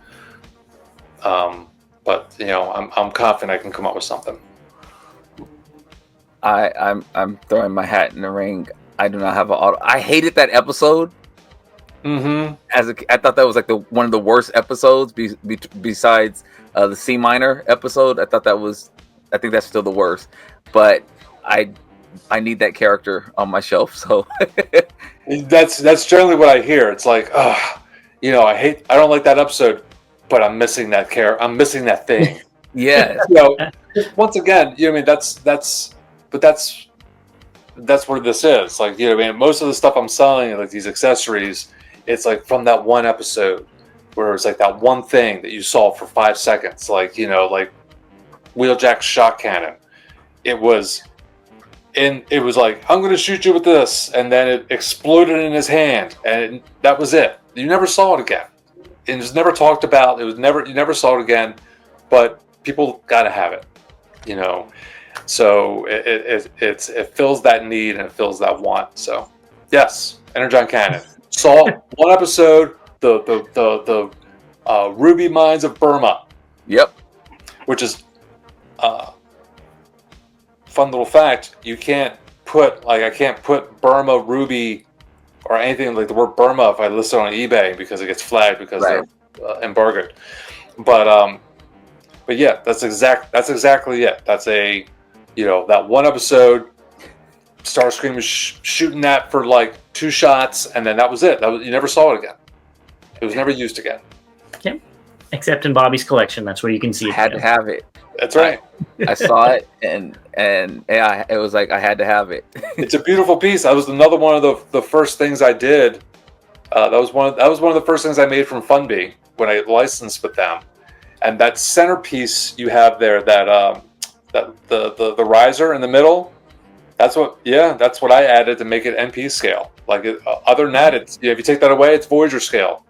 S4: But I'm confident I can come up with something.
S2: I'm throwing my hat in the ring. I do not have an auto. I hated that episode.
S4: Mm-hmm.
S2: I thought that was like one of the worst episodes besides the C minor episode. I think that's still the worst. But I need that character on my shelf. So
S4: that's generally what I hear. It's like, I don't like that episode, but I'm missing that I'm missing that thing.
S2: Yeah.
S4: Once again, I mean, that's what this is. Like, I mean, most of the stuff I'm selling, like these accessories, it's like from that one episode where it's like that one thing that you saw for 5 seconds, like, like Wheeljack's shot cannon. It was like, I'm going to shoot you with this, and then it exploded in his hand, and that was it. You never saw it again. It was never talked about. You never saw it again, but people got to have it, So it fills that need and it fills that want. So yes, Energon Cannon. Saw one episode, the Ruby Mines of Burma.
S2: Yep.
S4: Which is fun little fact. I can't put Burma Ruby or anything like the word Burma if I list it on eBay because it gets flagged because they're embargoed. But yeah, that's exactly it. That's that one episode. Starscream was shooting that for like 2 shots, and then that was it. You never saw it again. It was never used again.
S3: Yep. Except in Bobby's collection, that's where you can see it.
S2: I had to have it.
S4: That's right.
S2: I saw it, and yeah, it was like I had to have it.
S4: It's a beautiful piece. That was another one of the first things I did. That was one of the first things I made from Funbee when I licensed with them. And that centerpiece you have there, that the riser in the middle, that's what I added to make it NP scale. Like other than that, it's if you take that away, it's Voyager scale.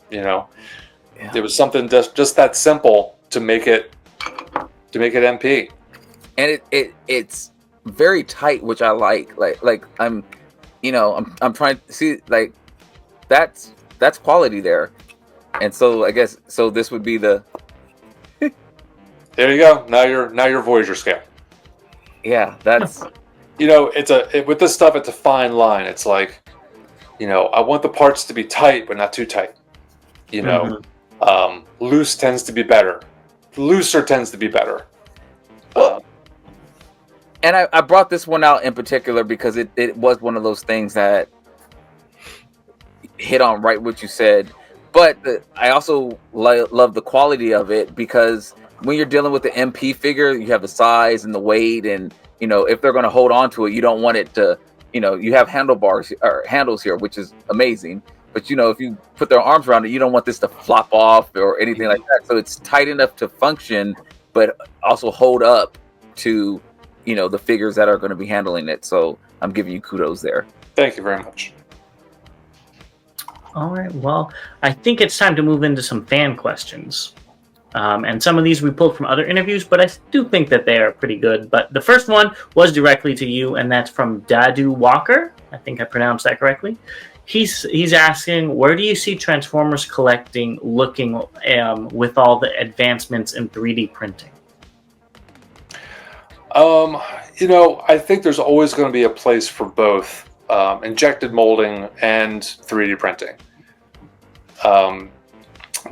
S4: It was something just that simple to make it NP.
S2: And it's very tight, which I like. Like I'm trying to see, like that's quality there. And so I guess this would be the.
S4: There you go. Now you're Voyager scale.
S2: Yeah, that's.
S4: With this stuff, it's a fine line. It's like, I want the parts to be tight, but not too tight. Loose tends to be better. Looser tends to be better.
S2: And I brought this one out in particular because it was one of those things that hit on right what you said. But I also love the quality of it because when you're dealing with the MP figure, you have the size and the weight, and if they're going to hold on to it, you don't want it to, you have handlebars or handles here, which is amazing. But if you put their arms around it, you don't want this to flop off or anything like that. So it's tight enough to function, but also hold up to, the figures that are going to be handling it. So I'm giving you kudos there.
S4: Thank you very much.
S3: All right. Well, I think it's time to move into some fan questions. And some of these we pulled from other interviews, but I do think that they are pretty good. But the first one was directly to you, and that's from Dadu Walker. I think I pronounced that correctly. He's asking, where do you see Transformers collecting looking with all the advancements in 3D printing?
S4: I think there's always going to be a place for both injected molding and 3D printing.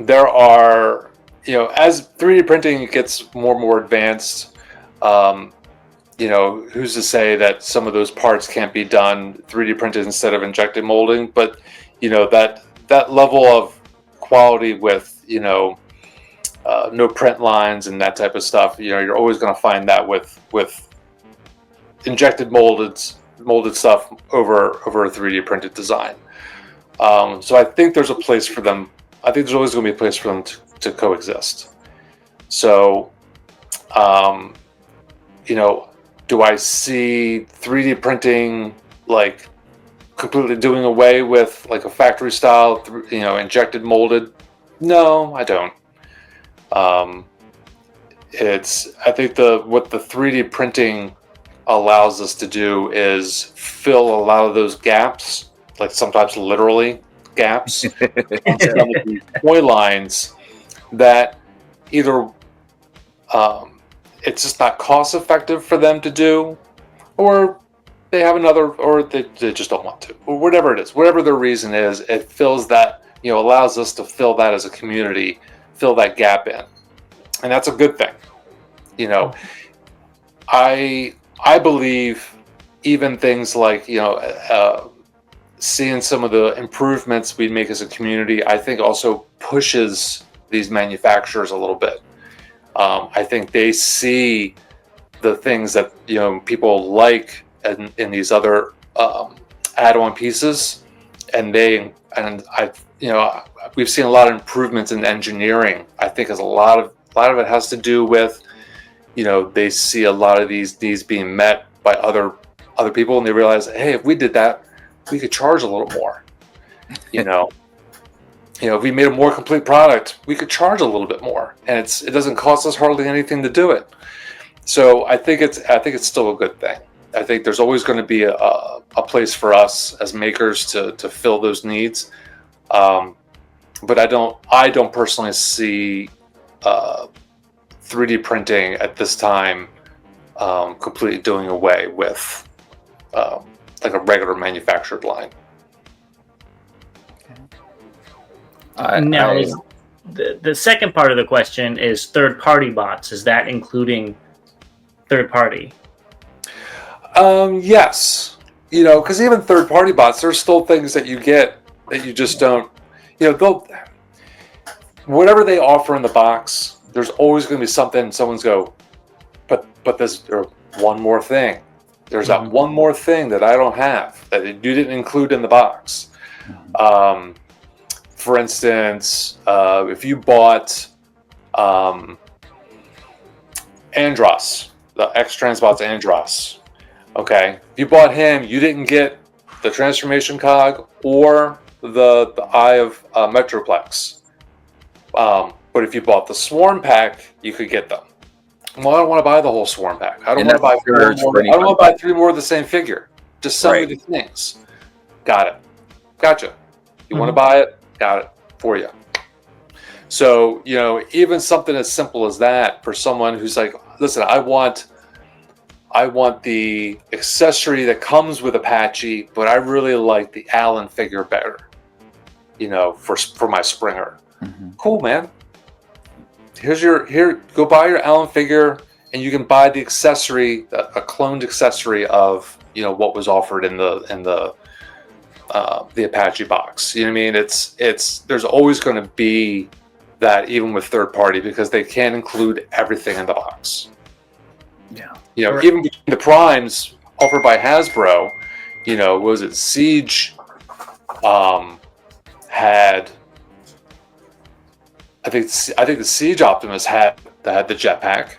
S4: There are, as 3D printing gets more and more advanced, who's to say that some of those parts can't be done 3D printed instead of injected molding? But, that level of quality with, no print lines and that type of stuff, you're always going to find that with injected molded stuff over a 3D printed design. So I think there's a place for them. I think there's always going to be a place for them to coexist. So, do I see 3D printing like completely doing away with like a factory style, injected molded? No, I don't. I think what the 3D printing allows us to do is fill a lot of those gaps, like sometimes literally gaps, on some of these toy lines that either it's just not cost effective for them to do, or they have or they just don't want to, or whatever it is, whatever their reason is, it fills that, allows us to fill that as a community, fill that gap in. And that's a good thing. I believe even things like, seeing some of the improvements we make as a community, I think also pushes these manufacturers a little bit. I think they see the things that people like in these other add-on pieces, and we've seen a lot of improvements in engineering. I think a lot of it has to do with they see a lot of these needs being met by other people, and they realize, hey, if we did that, we could charge a little more. If we made a more complete product, we could charge a little bit more, and it doesn't cost us hardly anything to do it. So I think it's still a good thing. I think there's always going to be a place for us as makers to fill those needs. But I don't personally see 3D printing at this time completely doing away with like a regular manufactured line.
S3: Now, the second part of the question is third-party bots. Is that including third-party?
S4: Yes. Because even third-party bots, there's still things that you get that you just don't. Whatever they offer in the box, there's always going to be something. Someone's go, but there's one more thing. There's that one more thing that I don't have that you didn't include in the box. For instance, if you bought Andros, the X-Transbots Andros, okay, if you bought him, you didn't get the transformation cog or the Eye of Metroplex. But if you bought the Swarm pack, you could get them. Well, I don't want to buy the whole Swarm pack. I don't want to buy 3 more. I don't want to buy 3 more of the same figure. Just sell me the things. Got it. Gotcha. You want to buy it? Got it for you. So, even something as simple as that for someone who's like, listen, I want the accessory that comes with Apache, but I really like the Allen figure better, for my Springer. Cool, man. Go buy your Allen figure, and you can buy the accessory, a cloned accessory of, what was offered in the Apache box. You know what I mean? There's always going to be that, even with third party, because they can't include everything in the box.
S2: Yeah.
S4: Even the primes offered by Hasbro, was it Siege? Had I think the Siege Optimus had the Jetpack,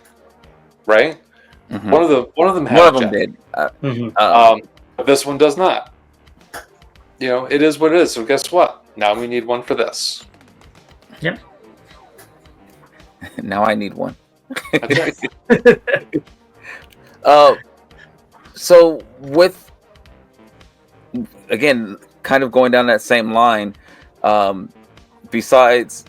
S4: right?
S2: Mm-hmm.
S4: One of them had.
S2: One of them did.
S4: But this one does not. It is what it is. So guess what? Now we need one for this.
S3: Yep.
S2: Now I need one. So with, again, kind of going down that same line, besides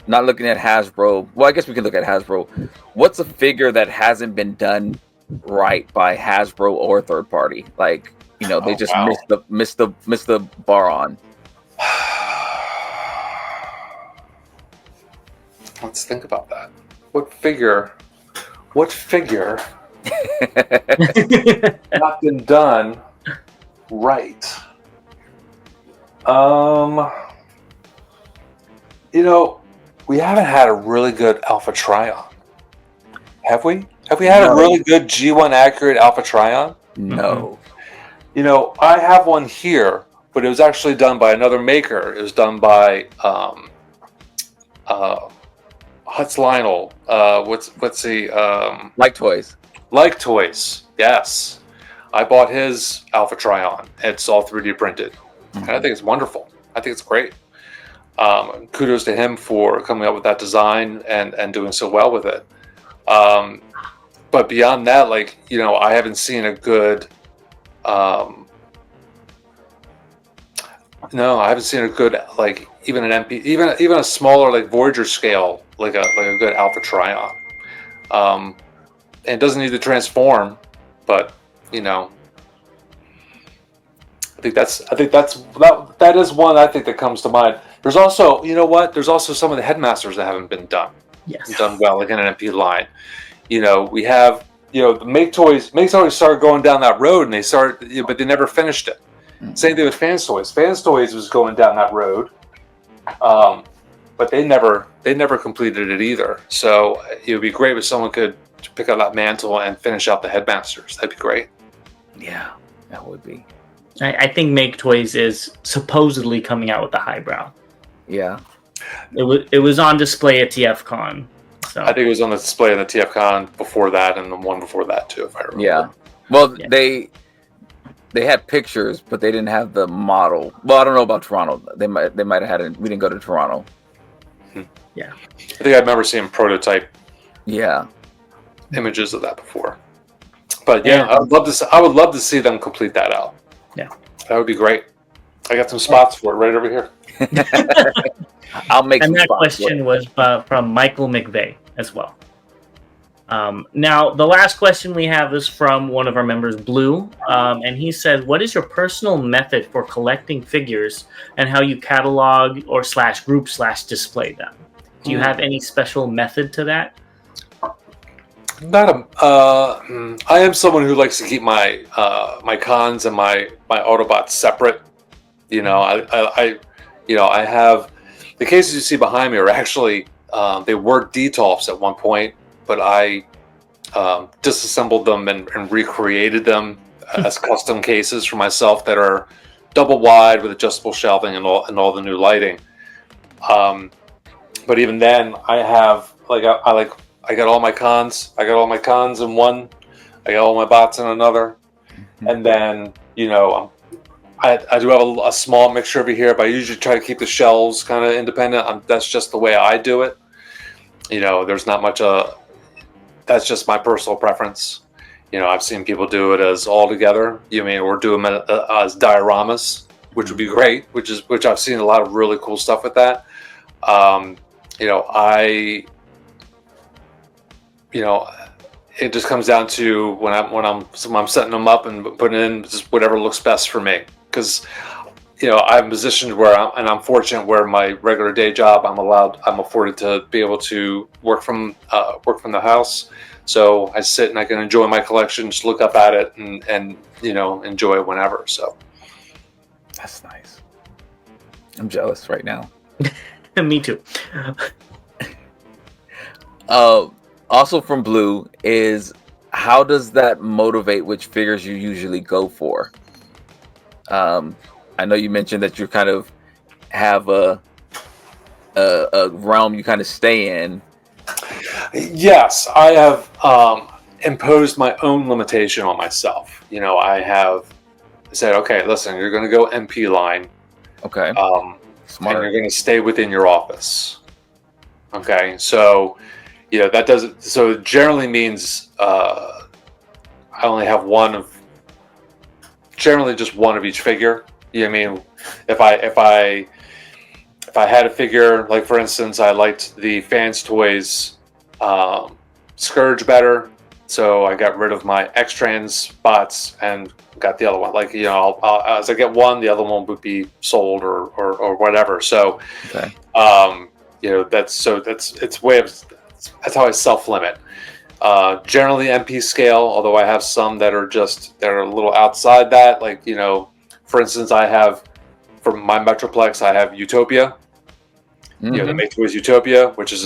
S2: not looking at Hasbro, well, I guess we can look at Hasbro. What's a figure that hasn't been done right by Hasbro or third party? Like, they just missed the bar on.
S4: Let's think about that. What figure not been done right? We haven't had a really good Alpha Trion. Have we? Have we had a really good G1 accurate Alpha Trion?
S2: No.
S4: I have one here, but it was actually done by another maker. It was done by Hutz Lionel. What's the
S2: Like Toys.
S4: Like Toys. Yes, I bought his Alpha Trion. It's all 3D printed, and I think it's wonderful. I think it's great. Kudos to him for coming up with that design and doing so well with it. But beyond that, I haven't seen a good. No, I haven't seen a good even an MP, even a smaller Voyager scale, like a good Alpha Trion. And it doesn't need to transform, but I think that is one I think that comes to mind. There's also, there's also some of the headmasters that haven't been done.
S3: Yes.
S4: Done well, like in an MP line. We have, the Make Toys started going down that road, and they started, but they never finished it. Same thing with Fans Toys. Fans Toys was going down that road, but they never completed it either. So it would be great if someone could pick up that mantle and finish out the headmasters. That'd be great.
S2: Yeah, that would be.
S3: I think Make Toys is supposedly coming out with the highbrow.
S2: Yeah.
S3: It was on display at TFcon. So
S4: I think it was on the display in the TFcon before that, and the one before that too, if I remember.
S2: Yeah. Well, they had pictures, but they didn't have the model. Well, I don't know about Toronto. They might have had it. We didn't go to Toronto.
S3: Yeah.
S4: I think I remember seeing prototype.
S2: Yeah.
S4: Images of that before. But yeah, I would love to see them complete that out.
S3: Yeah.
S4: That would be great. I got some spots for it right over here.
S2: I'll make.
S3: And that question was from Michael McVeigh as well. Now, the last question we have is from one of our members, Blue, and he says, "What is your personal method for collecting figures, and how you catalog or /group /display them? Do you have any special method to that?"
S4: I am someone who likes to keep my my cons and my Autobots separate. You know, I have the cases you see behind me are actually they were Detolfs at one point, but I disassembled them and recreated them as custom cases for myself that are double wide with adjustable shelving and all the new lighting. But even then, I have I got all my cons. I got all my cons in one. I got all my bots in another. And then, you know, I do have a small mixture over here, but I usually try to keep the shelves kind of independent. That's just the way I do it. You know, there's not much. That's just my personal preference. You know, I've seen people do it as all together. Or do them as dioramas, which would be great. Which I've seen a lot of really cool stuff with that. It just comes down to when I'm setting them up and putting in just whatever looks best for me. Because, you know, I'm positioned where I'm fortunate where my regular day job I'm afforded to be able to work from the house. So I sit and I can enjoy my collection, just look up at it and you know, enjoy it whenever. So
S2: that's nice. I'm jealous right now.
S3: Me too.
S2: Also from Blue is, how does that motivate which figures you usually go for? I know you mentioned that you kind of have a realm you kind of stay in.
S4: Yes, I have imposed my own limitation on myself. You know, I have said, okay, listen, you're going to go MP line.
S2: Okay. Smart.
S4: And you're going to stay within your office. Okay, so you know that doesn't. So it generally means I only have generally just one of each figure. You know what I mean? If I had a figure, like for instance, I liked the Fans Toys Scourge better, so I got rid of my X-Trans bots and got the other one. Like, you know, as I get one, the other one would be sold or whatever. So,
S2: okay.
S4: You know, that's how I self-limit. Generally MP scale, although I have some that are a little outside that. Like, you know, for instance, I have for my Metroplex, I have Utopia. You know, the Make Toys Utopia, which is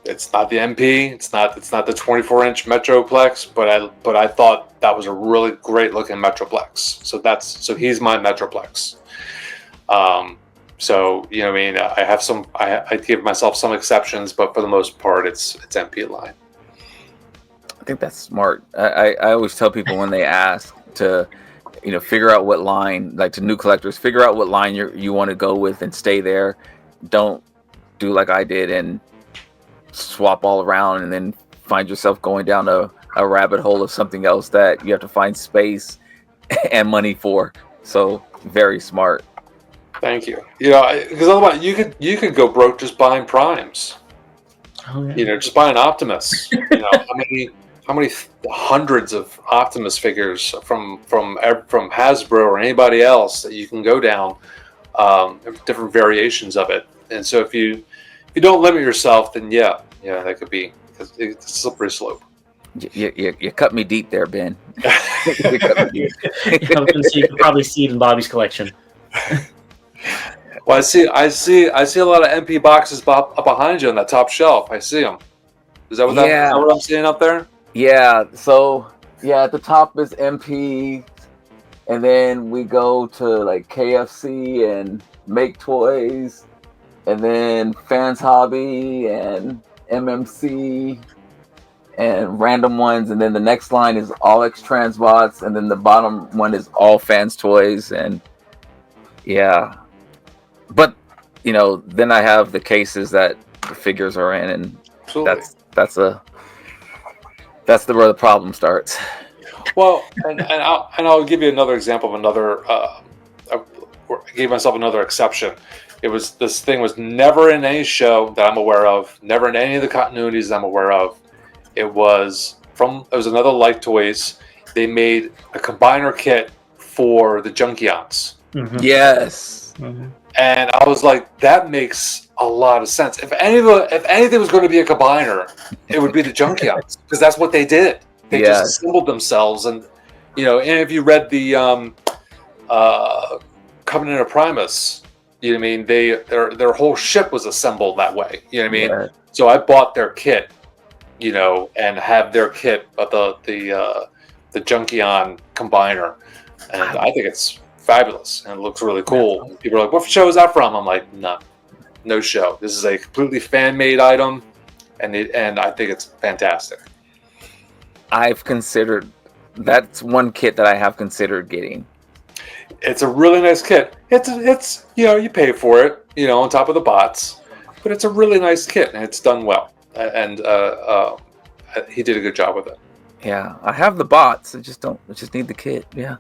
S4: it's not the MP, it's not the 24-inch Metroplex, but I thought that was a really great looking Metroplex. So he's my Metroplex. So, you know what I mean? I have I give myself some exceptions, but for the most part, it's MP line.
S2: I think that's smart. I always tell people when they ask to, you know, figure out what line, like to new collectors, figure out what line you want to go with and stay there. Don't do like I did and swap all around and then find yourself going down a rabbit hole of something else that you have to find space and money for. So very smart.
S4: Thank you. You know, because otherwise you could go broke just buying primes.
S3: Oh, yeah.
S4: You know, just buying Optimus. You know, how many hundreds of Optimus figures from Hasbro or anybody else that you can go down, different variations of it. And so if you don't limit yourself, then yeah, that could be, it's a slippery slope.
S2: You cut me deep there, Ben.
S3: You cut me deep. So you can probably see it in Bobby's collection.
S4: Well, I see a lot of MP boxes up behind you on that top shelf. I see them. Is that what is that what I'm seeing up there?
S2: Yeah. So yeah, at the top is MP, and then we go to like KFC and Make Toys, and then Fans Hobby and MMC and random ones, and then the next line is all X Transbots, and then the bottom one is all Fans Toys, and yeah. But then I have the cases that the figures are in, and
S4: Absolutely.
S2: that's where the problem starts.
S4: Well, and I'll give you another example of another. I gave myself another exception. This thing was never in any show that I'm aware of, never in any of the continuities I'm aware of. It was another Life Toys. They made a combiner kit for the Junkions.
S3: Mm-hmm.
S2: Yes.
S3: Mm-hmm.
S4: And I was like, that makes a lot of sense. If anything was going to be a combiner, it would be the Junkions, because that's what they did. They just assembled themselves, and and if you read the Covenant of Primus, you know what I mean, their whole ship was assembled that way. You know what I mean? Yeah. So I bought their kit, and have their kit, the Junkion combiner, and I think it's fabulous and it looks really cool. And people are like, "What show is that from?" I'm like, no show. This is a completely fan-made item, and I think it's fantastic.
S2: I've considered, that's one kit that I have considered getting.
S4: It's a really nice kit. It's you pay for it, on top of the bots, but it's a really nice kit and it's done well. And he did a good job with it.
S2: Yeah, I have the bots. I just need the kit. Yeah.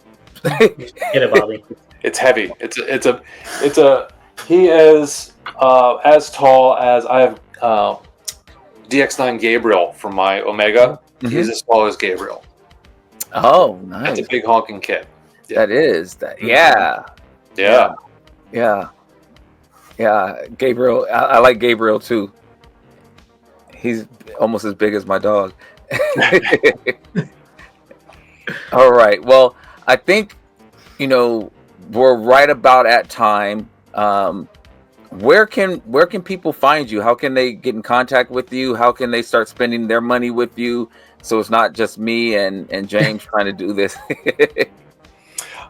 S3: Get it, Bobby.
S4: It's heavy. He is as tall as I have DX9 Gabriel from my Omega. Mm-hmm. He's as tall as Gabriel.
S2: Oh, nice.
S4: That's a big honking kit.
S2: Yeah. That is. Yeah. Gabriel, I like Gabriel too. He's almost as big as my dog. All right. Well, I think, we're right about at time. Where can people find you? How can they get in contact with you? How can they start spending their money with you? So it's not just me and James trying to do this.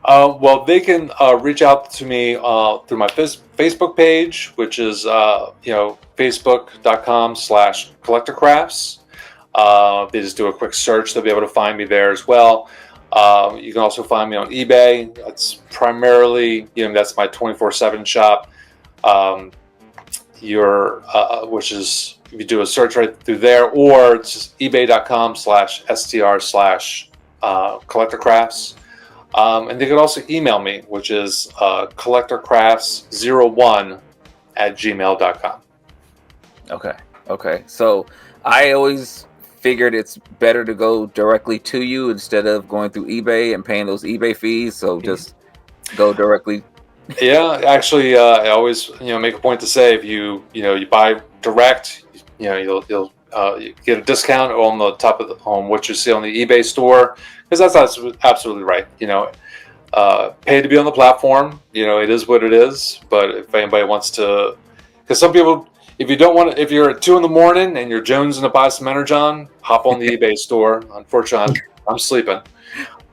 S4: Well, they can reach out to me through my Facebook page, which is facebook.com/collectorcrafts. They just do a quick search. They'll be able to find me there as well. You can also find me on eBay. That's primarily, that's my 24/7 shop. Which is, if you do a search right through there, or it's just ebay.com/str/collectorcrafts. And they can also email me, which is collectorcrafts01@gmail.com.
S2: Okay. So I always figured it's better to go directly to you instead of going through eBay and paying those eBay fees. So just go directly.
S4: Yeah, actually, I always make a point to say, if you buy direct, you'll you get a discount on the top of on what you see on the eBay store, because that's absolutely right. Pay to be on the platform. It is what it is. But if anybody wants to, because some people, if you're at 2 a.m. and you're jonesing to buy some Energon, hop on the eBay store. Unfortunately, I'm sleeping.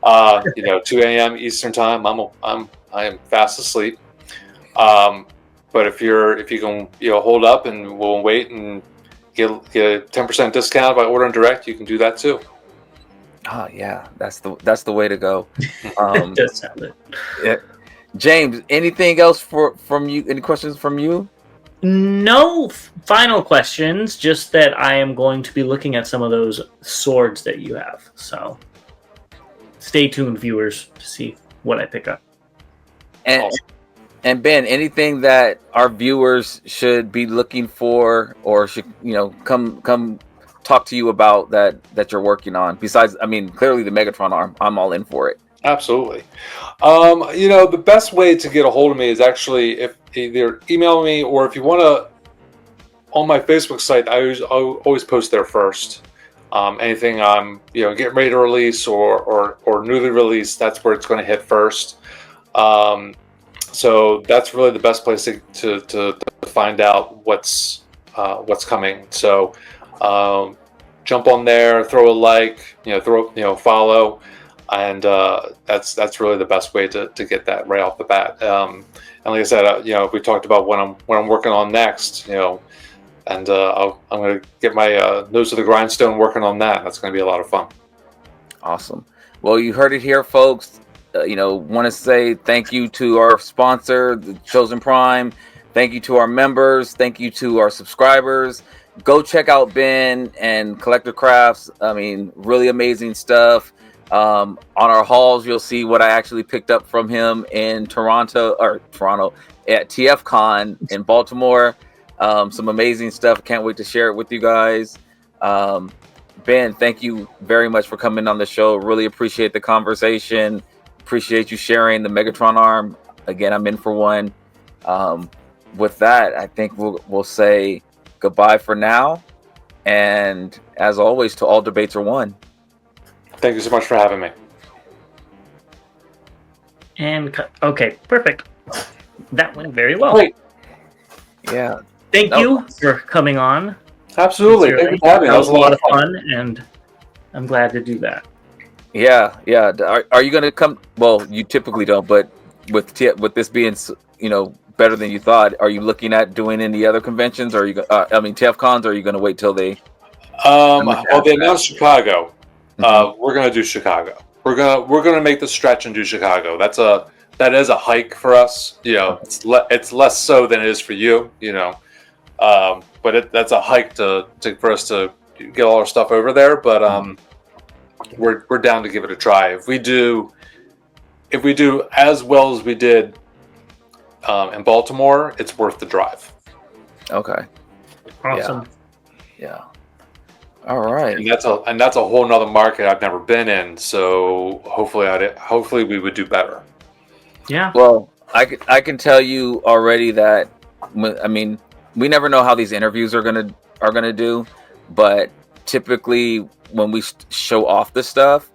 S4: 2 a.m. Eastern time, I am fast asleep. But if you can hold up and we'll wait and get a 10% discount by ordering direct, you can do that too.
S2: Oh yeah, that's the way to go.
S3: It does sound it.
S2: Yeah. James, anything else from you? Any questions from you?
S3: No final questions. Just that I am going to be looking at some of those swords that you have. So stay tuned, viewers, to see what I pick up.
S2: And Ben, anything that our viewers should be looking for, or should come talk to you about that you're working on? Besides, clearly the Megatron Arm, I'm all in for it.
S4: Absolutely. The best way to get a hold of me is actually if either email me, or if you want to, on my Facebook site, I always post there first. Anything I'm getting ready to release or newly released, that's where it's going to hit first. So that's really the best place to find out what's coming. So jump on there, throw a like, follow, and that's really the best way to get that right off the bat. And like I said, we talked about what I'm working on next, and I'm going to get my nose to the grindstone working on that. That's going to be a lot of fun.
S2: Awesome. Well, you heard it here, folks. Want to say thank you to our sponsor, the Chosen Prime. Thank you to our members. Thank you to our subscribers. Go check out Ben and Collector Crafts. I mean, really amazing stuff. On our hauls, you'll see what I actually picked up from him in Toronto at TFcon in Baltimore. Some amazing stuff. Can't wait to share it with you guys. Ben, thank you very much for coming on the show. Really appreciate the conversation. Appreciate you sharing the Megatron Arm. Again, I'm in for one. With that, I think we'll say goodbye for now. And as always, to all debates are won.
S4: Thank you so much for having me.
S3: And okay, perfect. That went very well.
S4: Great.
S2: Yeah.
S3: Thank you for coming on.
S4: Absolutely. Thank you for having me.
S3: That was a lot of fun, and I'm glad to do that.
S2: Yeah. Are you going to come? Well, you typically don't, but with this being, better than you thought, are you looking at doing any other conventions? Or are you? TFcons? Or are you going to wait till they?
S4: Well, they announced Chicago. We're going to do Chicago. We're gonna make the stretch and do Chicago. That is a hike for us. It's less so than it is for you. But that's a hike for us to get all our stuff over there. But we're down to give it a try. If we do as well as we did in Baltimore, it's worth the drive.
S2: Okay.
S3: Awesome.
S2: Yeah. All right.
S4: And that's a whole nother market I've never been in. So hopefully we would do better.
S3: Yeah.
S2: Well, I can tell you already that we never know how these interviews are gonna do, but typically when we show off the stuff,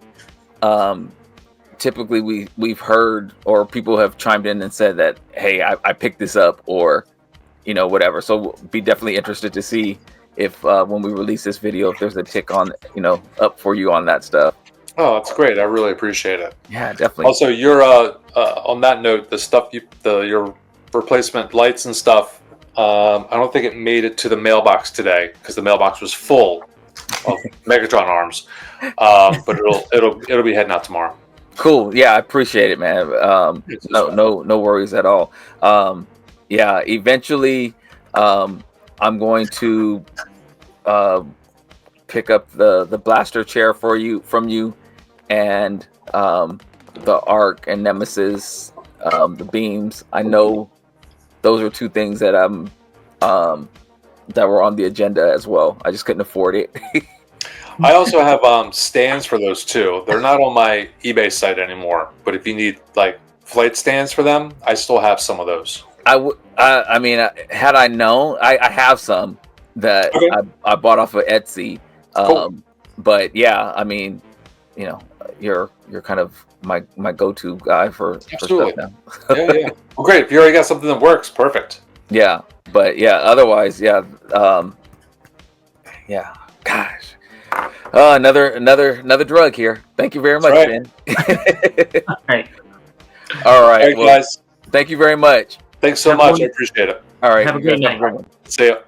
S2: typically we've heard or people have chimed in and said that, hey, I picked this up, or whatever. So we'll be definitely interested to see if when we release this video, if there's a tick on up for you on that stuff.
S4: Oh, that's great. I really appreciate it.
S2: Yeah, definitely.
S4: Also, you're on that note, the stuff your replacement lights and stuff. I don't think it made it to the mailbox today because the mailbox was full of Megatron arms. But it'll be heading out tomorrow.
S2: Cool. Yeah, I appreciate it, man. No worries at all. Yeah, eventually, I'm going to pick up the blaster chair from you, and the Arc and Nemesis, the beams. I know those are two things that that were on the agenda as well. I just couldn't afford it.
S4: I also have stands for those too. They're not on my eBay site anymore, but if you need like flight stands for them, I still have some of those.
S2: I mean, had I known, I have some that I bought off of Etsy.
S4: Cool.
S2: But yeah, I mean, you're kind of my go-to guy for stuff now.
S4: Yeah. Well, great. If you already got something that works, perfect.
S2: Yeah, but yeah, otherwise, yeah, yeah. Gosh, another drug here. Thank you very much, Ben.
S3: All right.
S2: All right,
S4: guys.
S2: Thank you very much.
S4: Thanks so much. I appreciate it.
S2: All right.
S3: Have a great night.
S4: See ya.